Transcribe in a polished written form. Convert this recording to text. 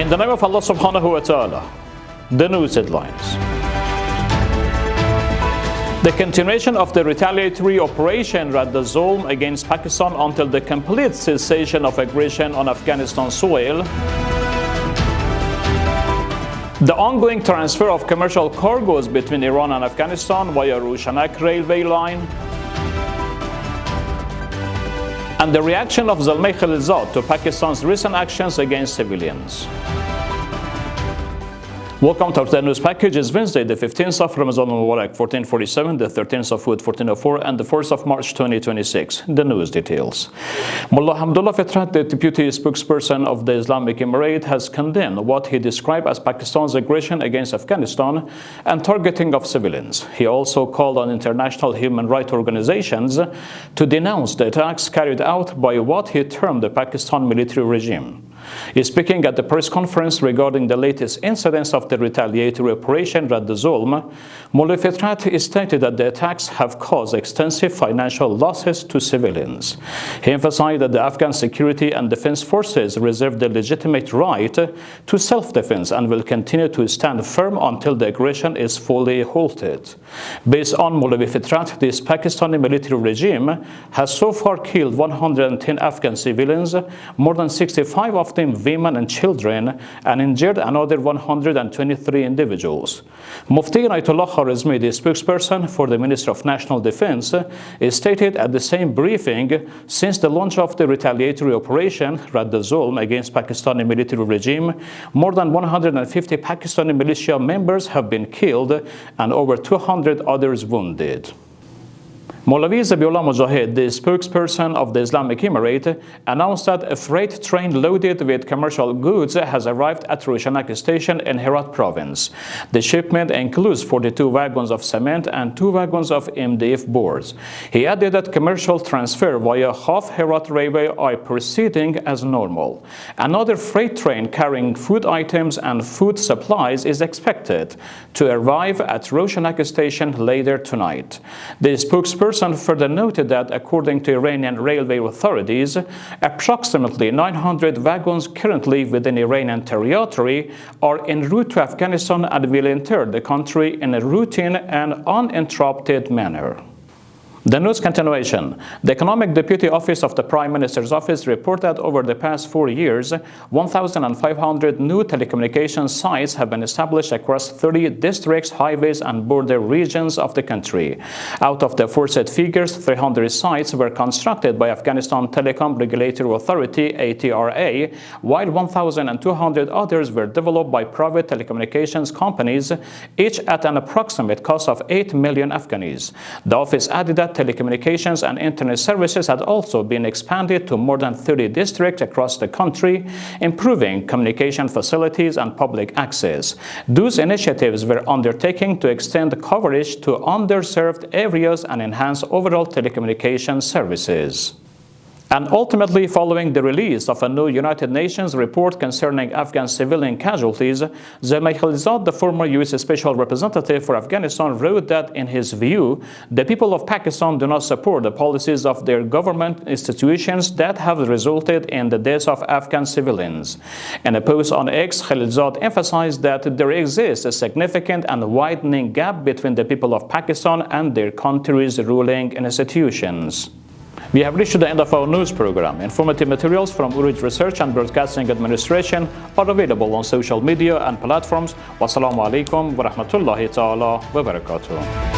In the name of Allah subhanahu wa ta'ala, the news headlines. The continuation of the retaliatory operation Radd al-Zulm against Pakistan until the complete cessation of aggression on Afghanistan soil. The ongoing transfer of commercial cargoes between Iran and Afghanistan via Roshanak railway line. And the reaction of Zalmay Khalilzad to Pakistan's recent actions against civilians. Welcome to our news package. It's Wednesday, the 15th of Ramadan al-Mubarak, 1447, the 13th of Hud, 1404, and the 1st of March, 2026. The news details. Mullah Hamdullah Fitrat, the deputy spokesperson of the Islamic Emirate, has condemned what he described as Pakistan's aggression against Afghanistan and targeting of civilians. He also called on international human rights organizations to denounce the attacks carried out by what he termed the Pakistan military regime. He's speaking at the press conference regarding the latest incidents of the retaliatory operation Radd al-Zulm. Mullah Fitrat stated that the attacks have caused extensive financial losses to civilians. He emphasized that the Afghan security and defense forces reserve the legitimate right to self-defense and will continue to stand firm until the aggression is fully halted. Based on Mullah Fitrat, this Pakistani military regime has so far killed 110 Afghan civilians, more than 65 of them women and children, and injured another 123 individuals. Mufti Ayatollah Khwarizmi, the spokesperson for the Ministry of National Defense, stated at the same briefing, since the launch of the retaliatory operation Radd al-Zulm against Pakistani military regime, more than 150 Pakistani militia members have been killed and over 200 others wounded. Maulavi Zabiullah Mujahid, the spokesperson of the Islamic Emirate, announced that a freight train loaded with commercial goods has arrived at Roshanak station in Herat province. The shipment includes 42 wagons of cement and 2 wagons of MDF boards. He added that commercial transfer via Khaf Herat railway are proceeding as normal. Another freight train carrying food items and food supplies is expected to arrive at Roshanak station later tonight. The spokesperson further noted that according to Iranian railway authorities, approximately 900 wagons currently within Iranian territory are en route to Afghanistan and will enter the country in a routine and uninterrupted manner. The news continuation. The Economic Deputy Office of the Prime Minister's Office reported that over the past 4 years, 1,500 new telecommunications sites have been established across 30 districts, highways, and border regions of the country. Out of the aforesaid figures, 300 sites were constructed by Afghanistan Telecom Regulatory Authority (ATRA), while 1,200 others were developed by private telecommunications companies, each at an approximate cost of 8 million Afghanis. The office added that telecommunications and internet services had also been expanded to more than 30 districts across the country, improving communication facilities and public access. Those initiatives were undertaken to extend coverage to underserved areas and enhance overall telecommunication services. And ultimately, following the release of a new United Nations report concerning Afghan civilian casualties, Zalmay Khalilzad, the former U.S. Special Representative for Afghanistan, wrote that, in his view, the people of Pakistan do not support the policies of their government institutions that have resulted in the deaths of Afghan civilians. In a post on X, Khalilzad emphasized that there exists a significant and widening gap between the people of Pakistan and their country's ruling institutions. We have reached the end of our news program. Informative materials from Urooj Research and Broadcasting Administration are available on social media and platforms. Wassalamu alaikum wa rahmatullahi ta'ala wa barakatuh.